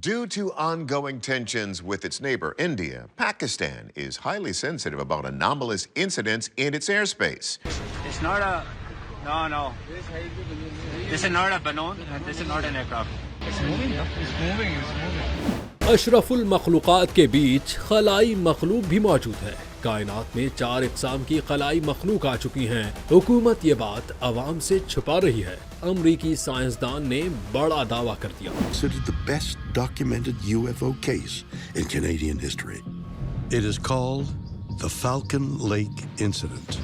Due to ongoing tensions with its neighbor, India, Pakistan is highly sensitive about anomalous incidents in its airspace. It's not a... No. This is not a balloon. This is not an aircraft. It's moving. It's moving. अशरफुल मखलूक़ात के बीच खलाई मखलूक भी मौजूद है। कायनात में 4 इक़साम की खलाई मखलूक आ चुकी हैं। हुकूमत ये बात अवाम से छुपा रही है। अमरीकी साइंसदान ने बड़ा दावा कर दिया। Considered the best documented UFO case in Canadian history. It is called the Falcon Lake Incident.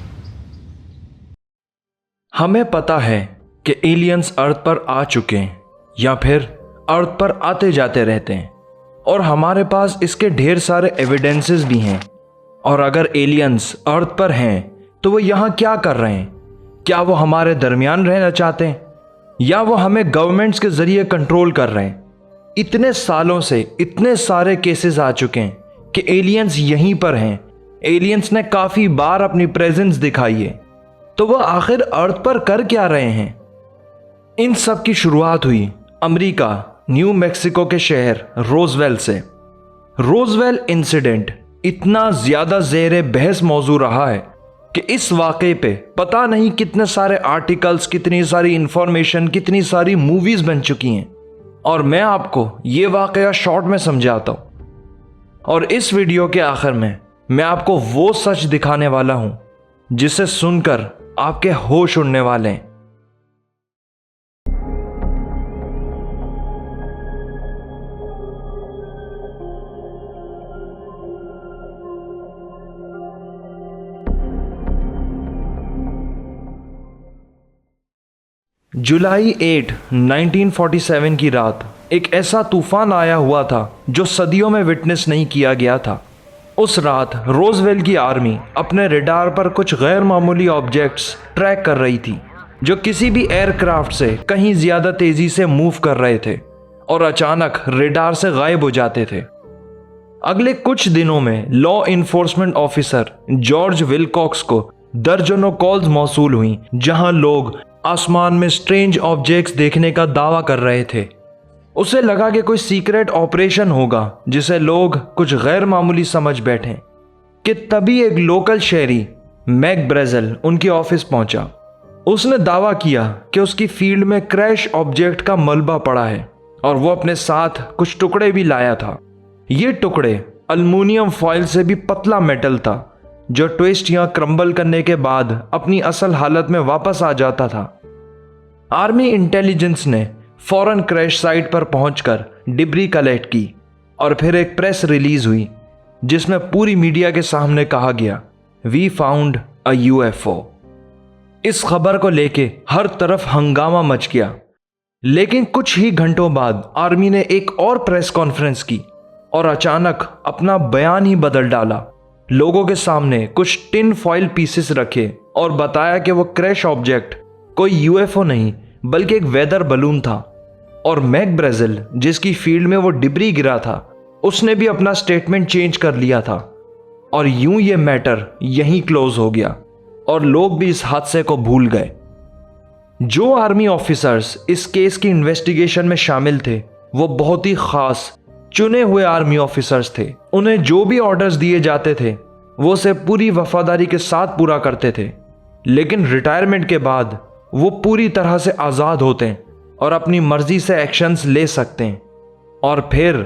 हमें पता है कि एलियंस अर्थ पर आ चुके हैं या फिर अर्थ पर आते जाते रहते हैं और हमारे पास इसके ढेर सारे एविडेंसेस भी हैं। और अगर एलियंस अर्थ पर हैं तो वो यहाँ क्या कर रहे हैं? क्या वो हमारे दरमियान रहना चाहते हैं या वो हमें गवर्नमेंट्स के ज़रिए कंट्रोल कर रहे हैं? इतने सालों से इतने सारे केसेस आ चुके हैं कि एलियंस यहीं पर हैं। एलियंस ने काफ़ी बार अपनी प्रेजेंस दिखाई है, तो वो आखिर अर्थ पर कर क्या रहे हैं? इन सब की शुरुआत हुई अमेरिका न्यू मैक्सिको के शहर रोजवेल से। रोजवेल इंसिडेंट इतना ज़्यादा ज़ेरे बहस मौजू रहा है कि इस वाक़े पे पता नहीं कितने सारे आर्टिकल्स, कितनी सारी इंफॉर्मेशन, कितनी सारी मूवीज़ बन चुकी हैं। और मैं आपको ये वाक़या शॉर्ट में समझाता हूँ। और इस वीडियो के आखिर में मैं आपको वो सच दिखाने वाला हूँ जिसे सुनकर आपके होश उड़ने वाले हैं। जुलाई 8, 1947 की रात एक ऐसा तूफान आया हुआ था जो सदियों में विटनेस नहीं किया गया था। उस रात रोजवेल की आर्मी अपने रडार पर कुछ गैर मामूली ऑब्जेक्ट्स ट्रैक कर रही थी जो किसी भी एयरक्राफ्ट से कहीं ज़्यादा तेज़ी से मूव कर रहे थे और अचानक रडार से गायब हो जाते थे। अगले कुछ दिनों में law enforcement officer George Wilcox को दर्जनों कॉल्स मौसूल हुई जहां लोग आसमान में स्ट्रेंज ऑब्जेक्ट्स देखने का दावा कर रहे थे। उसे लगा कि कोई सीक्रेट ऑपरेशन होगा जिसे लोग कुछ गैर मामूली समझ बैठे कि तभी एक लोकल शहरी मैक ब्रेजल उनके ऑफिस पहुंचा। उसने दावा किया कि उसकी फील्ड में क्रैश ऑब्जेक्ट का मलबा पड़ा है और वो अपने साथ कुछ टुकड़े भी लाया था। ये टुकड़े अल्मुनियम फॉइल से भी पतला मेटल था जो ट्विस्ट या क्रम्बल करने के बाद अपनी असल हालत में वापस आ जाता था। आर्मी इंटेलिजेंस ने फौरन क्रैश साइट पर पहुंचकर डिब्री कलेक्ट की और फिर एक प्रेस रिलीज हुई जिसमें पूरी मीडिया के सामने कहा गया, वी फाउंड अ यूएफओ। इस खबर को लेके हर तरफ हंगामा मच गया। लेकिन कुछ ही घंटों बाद आर्मी ने एक और प्रेस कॉन्फ्रेंस की और अचानक अपना बयान ही बदल डाला। लोगों के सामने कुछ टिन फॉइल पीसेस रखे और बताया कि वो क्रैश ऑब्जेक्ट कोई यूएफओ नहीं बल्कि एक वेदर बलून था। और मैक ब्रेजल जिसकी फील्ड में वो डिब्री गिरा था उसने भी अपना स्टेटमेंट चेंज कर लिया था। और यूं ये मैटर यहीं क्लोज हो गया और लोग भी इस हादसे को भूल गए। जो आर्मी ऑफिसर्स इस केस की इन्वेस्टिगेशन में शामिल थे वो बहुत ही खास चुने हुए आर्मी ऑफिसर्स थे। उन्हें जो भी ऑर्डर्स दिए जाते थे वो उसे पूरी वफादारी के साथ पूरा करते थे। लेकिन रिटायरमेंट के बाद वो पूरी तरह से आज़ाद होते हैं और अपनी मर्जी से एक्शंस ले सकते हैं। और फिर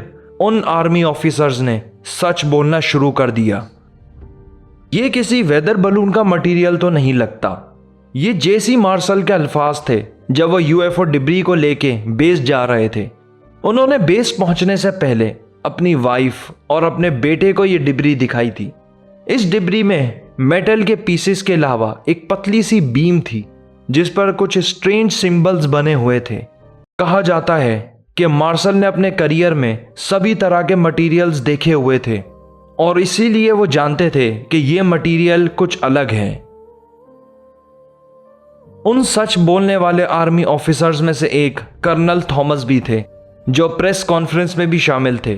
उन आर्मी ऑफिसर्स ने सच बोलना शुरू कर दिया। ये किसी वेदर बलून का मटेरियल तो नहीं लगता। ये जेसी मार्शल के अल्फाज थे जब वो यूएफओ डिब्री को लेके बेस जा रहे थे। उन्होंने बेस पहुंचने से पहले अपनी वाइफ और अपने बेटे को ये डिब्री दिखाई थी। इस डिब्री में मेटल के पीसेस के अलावा एक पतली सी बीम थी जिस पर कुछ स्ट्रेंज सिंबल्स बने हुए थे। कहा जाता है कि मार्शल ने अपने करियर में सभी तरह के मटेरियल्स देखे हुए थे और इसीलिए वो जानते थे कि ये मटेरियल कुछ अलग है। उन सच बोलने वाले आर्मी ऑफिसर्स में से एक कर्नल थॉमस भी थे जो प्रेस कॉन्फ्रेंस में भी शामिल थे।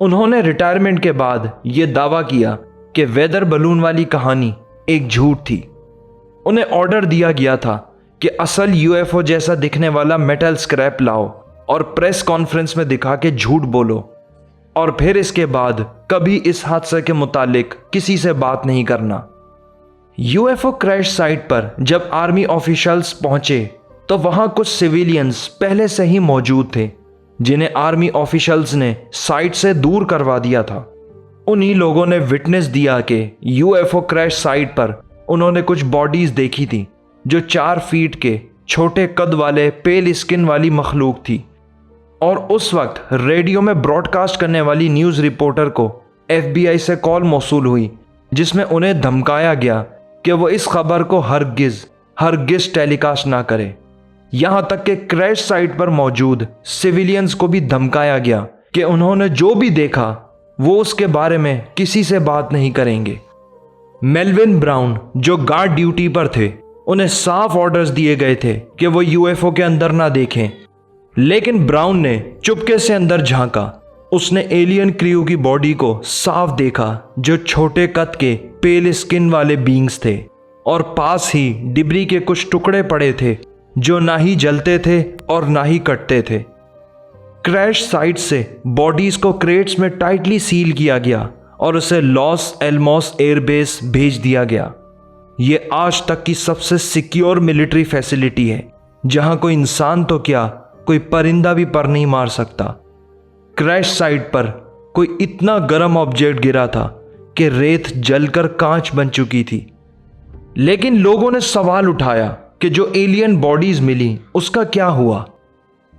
उन्होंने रिटायरमेंट के बाद ये दावा किया कि वेदर बलून वाली कहानी एक झूठ थी। उन्हें ऑर्डर दिया गया था कि असल यूएफओ जैसा दिखने वाला मेटल स्क्रैप लाओ और प्रेस कॉन्फ्रेंस में दिखा के झूठ बोलो, और फिर इसके बाद कभी इस हादसे के मुतालिक किसी से बात नहीं करना। यूएफओ क्रैश साइट पर जब आर्मी ऑफिशियल्स पहुंचे तो वहां कुछ सिविलियंस पहले से ही मौजूद थे, जिन्हें आर्मी ऑफिशियल्स ने साइट से दूर करवा दिया था। उन्हीं लोगों ने विटनेस दिया कि यूएफओ क्रैश साइट पर उन्होंने कुछ बॉडीज देखी थी जो 4 फीट के छोटे कद वाले पेल स्किन वाली मखलूक थी। और उस वक्त रेडियो में ब्रॉडकास्ट करने वाली न्यूज़ रिपोर्टर को एफबीआई से कॉल मौसूल हुई, जिसमें उन्हें धमकाया गया कि वो इस खबर को हरगिज टेलीकास्ट ना करे। यहां तक कि क्रैश साइट पर मौजूद सिविलियंस को भी धमकाया गया कि उन्होंने जो भी देखा वो उसके बारे में किसी से बात नहीं करेंगे। मेल्विन ब्राउन जो गार्ड ड्यूटी पर थे, उन्हें साफ ऑर्डर्स दिए गए थे कि वो यूएफओ के अंदर ना देखें, लेकिन ब्राउन ने चुपके से अंदर झांका। उसने एलियन क्रू की बॉडी को साफ देखा जो छोटे कद के पेल स्किन वाले बींग्स थे, और पास ही डिब्री के कुछ टुकड़े पड़े थे जो ना ही जलते थे और ना ही कटते थे। क्रैश साइट से बॉडीज को क्रेट्स में टाइटली सील किया गया और उसे लॉस एलमोस एयरबेस भेज दिया गया। ये आज तक की सबसे सिक्योर मिलिट्री फैसिलिटी है, जहां कोई इंसान तो क्या, कोई परिंदा भी पर नहीं मार सकता। क्रैश साइट पर कोई इतना गर्म ऑब्जेक्ट गिरा था कि रेत जलकर कांच बन चुकी थी। लेकिन लोगों ने सवाल उठाया कि जो एलियन बॉडीज मिली उसका क्या हुआ।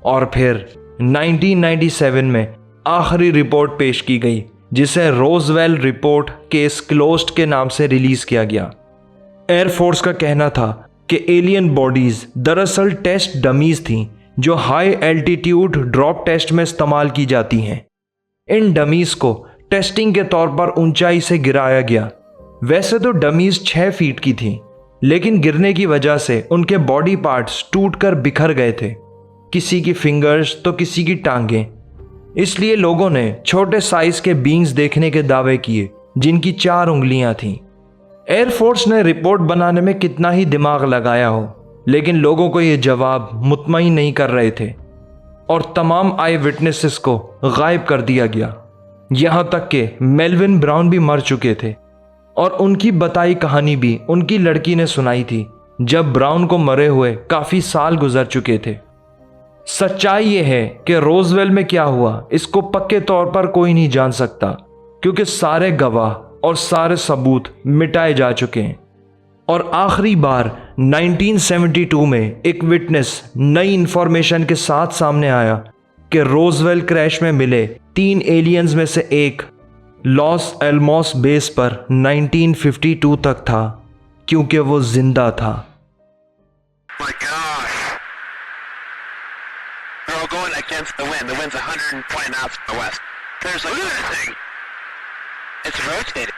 और फिर 1997 में आखिरी रिपोर्ट पेश की गई, जिसे रोजवेल रिपोर्ट केस क्लोज्ड के नाम से रिलीज किया गया। एयरफोर्स का कहना था कि एलियन बॉडीज दरअसल टेस्ट डमीज थीं जो हाई एल्टीट्यूड ड्रॉप टेस्ट में इस्तेमाल की जाती हैं। इन डमीज को टेस्टिंग के तौर पर ऊंचाई से गिराया गया। वैसे तो डमीज 6 फीट की थीं, लेकिन गिरने की वजह से उनके बॉडी पार्ट्स टूटकर बिखर गए थे, किसी की फिंगर्स तो किसी की टांगें। इसलिए लोगों ने छोटे साइज के बींग्स देखने के दावे किए जिनकी 4 उंगलियां थीं। एयरफोर्स ने रिपोर्ट बनाने में कितना ही दिमाग लगाया हो, लेकिन लोगों को ये जवाब मुतमईन नहीं कर रहे थे और तमाम आई विटनेसेस को गायब कर दिया गया। यहां तक कि मेल्विन ब्राउन भी मर चुके थे और उनकी बताई कहानी भी उनकी लड़की ने सुनाई थी, जब ब्राउन को मरे हुए काफी साल गुजर चुके थे। सच्चाई यह है कि रोजवेल में क्या हुआ इसको पक्के तौर पर कोई नहीं जान सकता, क्योंकि सारे गवाह और सारे सबूत मिटाए जा चुके हैं। और आखिरी बार 1972 में एक विटनेस नई इंफॉर्मेशन के साथ सामने आया कि रोजवेल क्रैश में मिले 3 एलियंस में से एक लॉस एलमोस बेस पर 1952 तक था, क्योंकि वो जिंदा था। My gosh. They're all going against the wind. The wind's 120 knots from the west. There's like, look at that thing. It's rotating.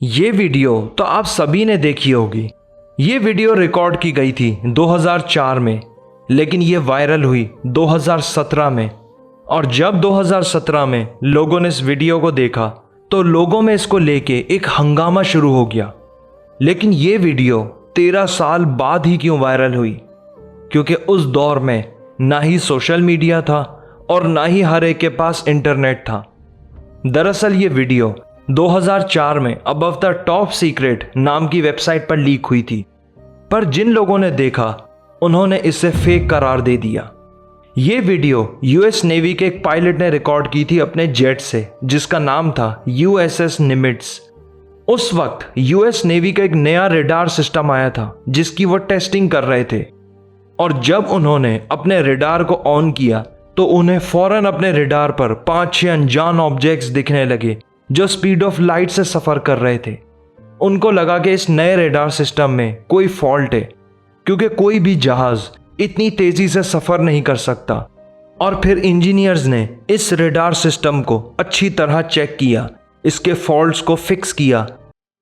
ये वीडियो तो आप सभी ने देखी होगी। ये वीडियो रिकॉर्ड की गई थी 2004 में, लेकिन ये वायरल हुई 2017 में। और जब 2017 में लोगों ने इस वीडियो को देखा तो लोगों में इसको लेके एक हंगामा शुरू हो गया। लेकिन ये वीडियो 13 साल बाद ही क्यों वायरल हुई? क्योंकि उस दौर में ना ही सोशल मीडिया था और ना ही हर एक के पास इंटरनेट था। दरअसल ये वीडियो 2004 में अबव द टॉप सीक्रेट नाम की वेबसाइट पर लीक हुई थी, पर जिन लोगों ने देखा उन्होंने इसे फेक करार दे दिया। ये वीडियो यूएस नेवी के एक पायलट ने रिकॉर्ड की थी अपने जेट से, जिसका नाम था यूएसएस निमिट्स। उस वक्त यूएस नेवी का एक नया रेडार सिस्टम आया था जिसकी वो टेस्टिंग कर रहे थे, और जब उन्होंने अपने रेडार को ऑन किया तो उन्हें फौरन अपने रेडार पर 5-6 अनजान ऑब्जेक्ट्स दिखने लगे जो स्पीड ऑफ लाइट से सफ़र कर रहे थे। उनको लगा कि इस नए रेडार सिस्टम में कोई फॉल्ट है, क्योंकि कोई भी जहाज इतनी तेजी से सफ़र नहीं कर सकता। और फिर इंजीनियर्स ने इस रेडार सिस्टम को अच्छी तरह चेक किया, इसके फॉल्ट्स को फिक्स किया।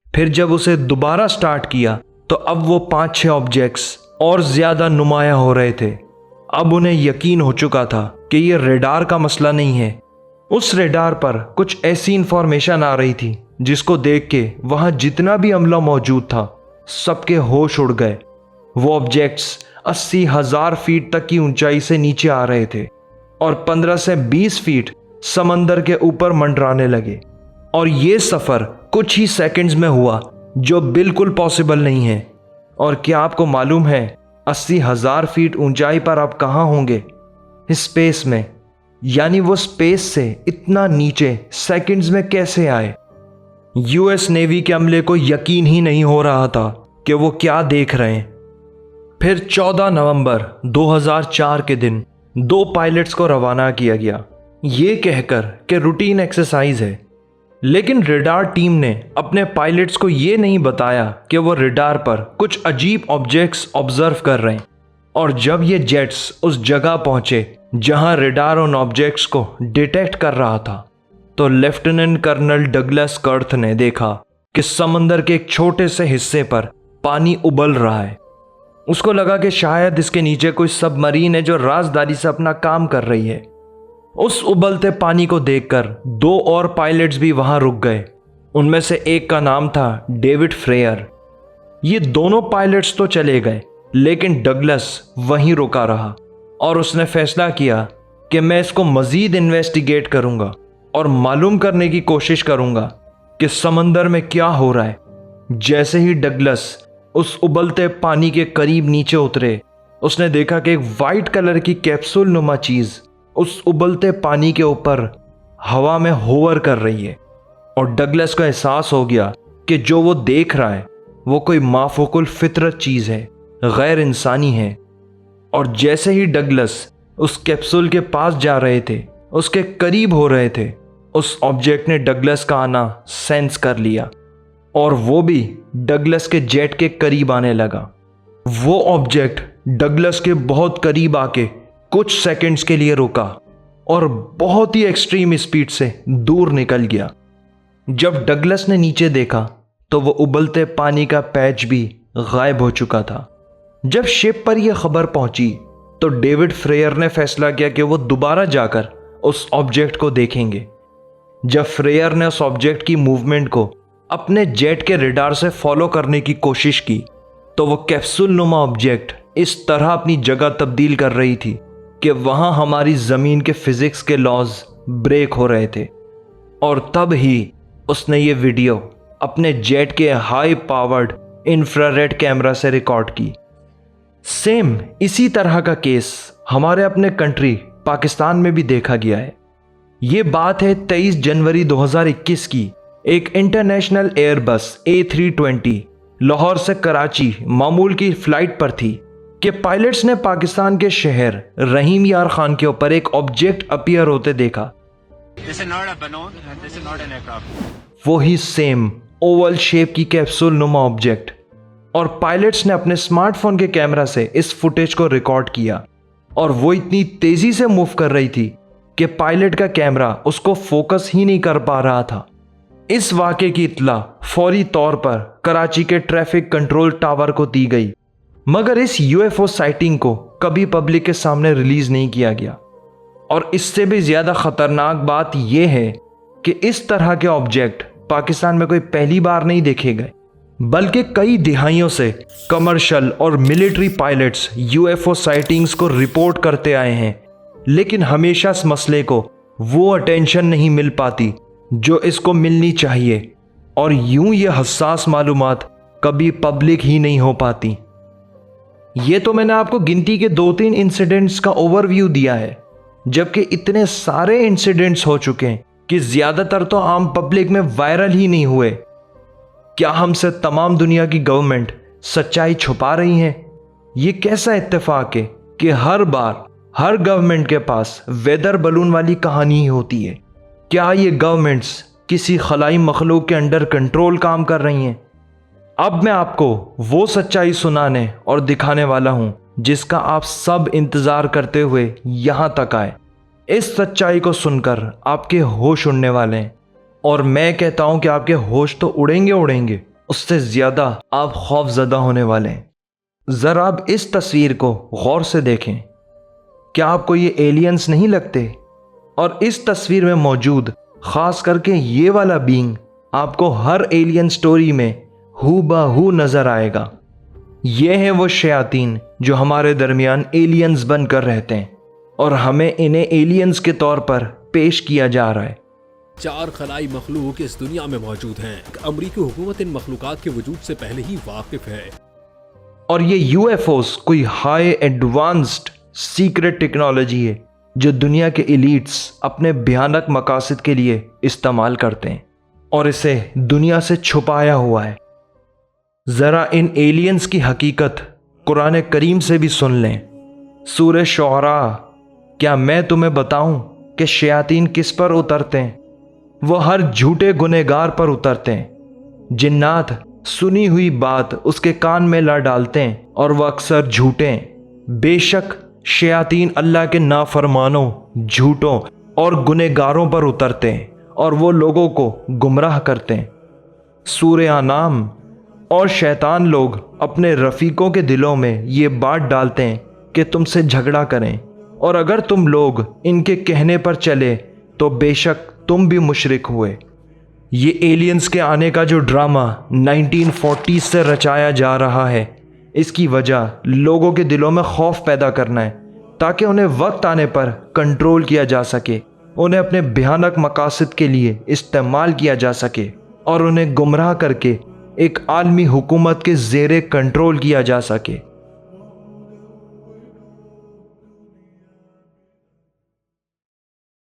फिर जब उसे दोबारा स्टार्ट किया तो अब वो 5-6 ऑब्जेक्ट्स और ज़्यादा नुमाया हो रहे थे। अब उन्हें यकीन हो चुका था कि ये रेडार का मसला नहीं है। उस रेडार पर कुछ ऐसी इंफॉर्मेशन आ रही थी जिसको देख के वहाँ जितना भी अमला मौजूद था सबके होश उड़ गए। वो ऑब्जेक्ट्स 80,000 फीट तक की ऊंचाई से नीचे आ रहे थे और 15 से 20 फीट समंदर के ऊपर मंडराने लगे। और ये सफ़र कुछ ही सेकंड्स में हुआ, जो बिल्कुल पॉसिबल नहीं है। और क्या आपको मालूम है 80,000 फीट ऊंचाई पर आप कहाँ होंगे? स्पेस में। यानी वो स्पेस से इतना नीचे सेकंड्स में कैसे आए? यूएस नेवी के अमले को यकीन ही नहीं हो रहा था कि वो क्या देख रहे हैं। फिर 14 नवंबर 2004 के दिन 2 पायलट्स को रवाना किया गया, ये कहकर कि रूटीन एक्सरसाइज है। लेकिन रेडार टीम ने अपने पायलट्स को ये नहीं बताया कि वो रेडार पर कुछ अजीब ऑब्जेक्ट्स ऑब्जर्व कर रहे हैं। और जब ये जेट्स उस जगह पहुंचे जहां रेडार उन ऑब्जेक्ट्स को डिटेक्ट कर रहा था, तो लेफ्टिनेंट कर्नल डगलस कर्थ ने देखा कि समंदर के एक छोटे से हिस्से पर पानी उबल रहा है। उसको लगा कि शायद इसके नीचे कोई सबमरीन है जो राजदारी से अपना काम कर रही है। उस उबलते पानी को देखकर 2 और पायलट्स भी वहां रुक गए। उनमें से एक का नाम था डेविड फ्रेयर। ये दोनों पायलट्स तो चले गए, लेकिन डगलस वहीं रुका रहा और उसने फैसला किया कि मैं इसको मजीद इन्वेस्टिगेट करूंगा और मालूम करने की कोशिश करूंगा कि समंदर में क्या हो रहा है। जैसे ही डगलस उस उबलते पानी के करीब नीचे उतरे, उसने देखा कि एक वाइट कलर की कैप्सूल नुमा चीज उस उबलते पानी के ऊपर हवा में होवर कर रही है। और डगलस को एहसास हो गया कि जो वो देख रहा है वो कोई माफूकुल फितरत चीज़ है, गैर इंसानी है। और जैसे ही डगलस उस कैप्सूल के पास जा रहे थे, उसके करीब हो रहे थे, उस ऑब्जेक्ट ने डगलस का आना सेंस कर लिया और वो भी डगलस के जेट के करीब आने लगा। वो ऑब्जेक्ट डगलस के बहुत करीब आके कुछ सेकंड्स के लिए रुका और बहुत ही एक्सट्रीम स्पीड से दूर निकल गया। जब डगलस ने नीचे देखा तो वो उबलते पानी का पैच भी गायब हो चुका था। जब शिप पर यह खबर पहुंची तो डेविड फ्रेयर ने फैसला किया कि वो दोबारा जाकर उस ऑब्जेक्ट को देखेंगे। जब फ्रेयर ने उस ऑब्जेक्ट की मूवमेंट को अपने जेट के रेडार से फॉलो करने की कोशिश की तो वो कैप्सूल नुमा ऑब्जेक्ट इस तरह अपनी जगह तब्दील कर रही थी कि वहां हमारी ज़मीन के फिजिक्स के लॉज ब्रेक हो रहे थे। और तब ही उसने ये वीडियो अपने जेट के हाई पावर्ड इंफ्रारेड कैमरा से रिकॉर्ड की। सेम इसी तरह का केस हमारे अपने कंट्री पाकिस्तान में भी देखा गया है। ये बात है 23 जनवरी 2021 की। एक इंटरनेशनल एयरबस A320 लाहौर से कराची मामूल की फ्लाइट पर थी कि पायलट्स ने पाकिस्तान के शहर रहीम यार खान के ऊपर एक ऑब्जेक्ट अपीयर होते देखा। वही सेम ओवल शेप की कैप्सूल नुमा ऑब्जेक्ट। और पायलट्स ने अपने स्मार्टफोन के कैमरा से इस फुटेज को रिकॉर्ड किया और वो इतनी तेजी से मूव कर रही थी कि पायलट का कैमरा उसको फोकस ही नहीं कर पा रहा था। इस वाक़े की इत्तला फौरी तौर पर कराची के ट्रैफिक कंट्रोल टावर को दी गई, मगर इस UFO साइटिंग को कभी पब्लिक के सामने रिलीज नहीं किया गया। और इससे भी ज़्यादा ख़तरनाक बात यह है कि इस तरह के ऑब्जेक्ट पाकिस्तान में कोई पहली बार नहीं देखे गए, बल्कि कई दिहाइयों से कमर्शियल और मिलिट्री पायलट्स UFO साइटिंग्स को रिपोर्ट करते आए हैं, लेकिन हमेशा इस मसले को वो अटेंशन नहीं मिल पाती जो इसको मिलनी चाहिए, और यूं ये हसास मालूमात कभी पब्लिक ही नहीं हो पाती। ये तो मैंने आपको गिनती के 2-3 इंसिडेंट्स का ओवरव्यू दिया है, जबकि इतने सारे इंसिडेंट्स हो चुके हैं कि ज़्यादातर तो आम पब्लिक में वायरल ही नहीं हुए। क्या हमसे तमाम दुनिया की गवर्नमेंट सच्चाई छुपा रही हैं? ये कैसा इत्तेफाक है कि हर बार हर गवर्नमेंट के पास वेदर बलून वाली कहानी ही होती है? क्या ये गवर्नमेंट्स किसी खलाई मखलूक के अंडर कंट्रोल काम कर रही हैं? अब मैं आपको वो सच्चाई सुनाने और दिखाने वाला हूं जिसका आप सब इंतज़ार करते हुए यहाँ तक आए। इस सच्चाई को सुनकर आपके होश उड़ने वाले हैं, और मैं कहता हूं कि आपके होश तो उड़ेंगे उड़ेंगे, उससे ज़्यादा आप खौफज़दा होने वाले हैं। ज़रा आप इस तस्वीर को गौर से देखें। क्या आपको ये एलियंस नहीं लगते? और इस तस्वीर में मौजूद ख़ास करके ये वाला बीइंग आपको हर एलियन स्टोरी में हूबहू नज़र आएगा। ये हैं वो शयातीन जो हमारे दरमियान एलियंस बनकर रहते हैं और हमें इन्हें एलियंस के तौर पर पेश किया जा रहा है। 4 खलाई मखलूक इस दुनिया में मौजूद हैं। अमरीकी हुकूमत इन मखलूकात के वजूद से पहले ही वाकिफ है और ये यूएफओस कोई हाई एडवांस्ड सीक्रेट टेक्नोलॉजी है जो दुनिया के एलीट्स अपने भयानक मकासद के लिए इस्तेमाल करते हैं और इसे दुनिया से छुपाया हुआ है। ज़रा इन एलियंस की हकीकत कुरान करीम से भी सुन लें। सूरह शुअरा, क्या मैं तुम्हें बताऊं कि शयातीन किस पर उतरते हैं? वो हर झूठे गुनहगार पर उतरते हैं। जिन्नात सुनी हुई बात उसके कान में ला डालते हैं और वह अक्सर झूठे हैं। बेशक शयातीन अल्लाह के नाफरमानों, झूठों और गुनहगारों पर उतरते हैं और वो लोगों को गुमराह करते हैं। सूरह अनाम, और शैतान लोग अपने रफ़ीकों के दिलों में ये बात डालते हैं कि तुमसे झगड़ा करें और अगर तुम लोग इनके कहने पर चले तो बेशक तुम भी मुशरिक हुए। ये एलियंस के आने का जो ड्रामा 1940 से रचाया जा रहा है, इसकी वजह लोगों के दिलों में खौफ पैदा करना है ताकि उन्हें वक्त आने पर कंट्रोल किया जा सके, उन्हें अपने भयानक मकासद के लिए इस्तेमाल किया जा सके और उन्हें गुमराह करके एक आलमी हुकूमत के ज़ेरे कंट्रोल किया जा सके।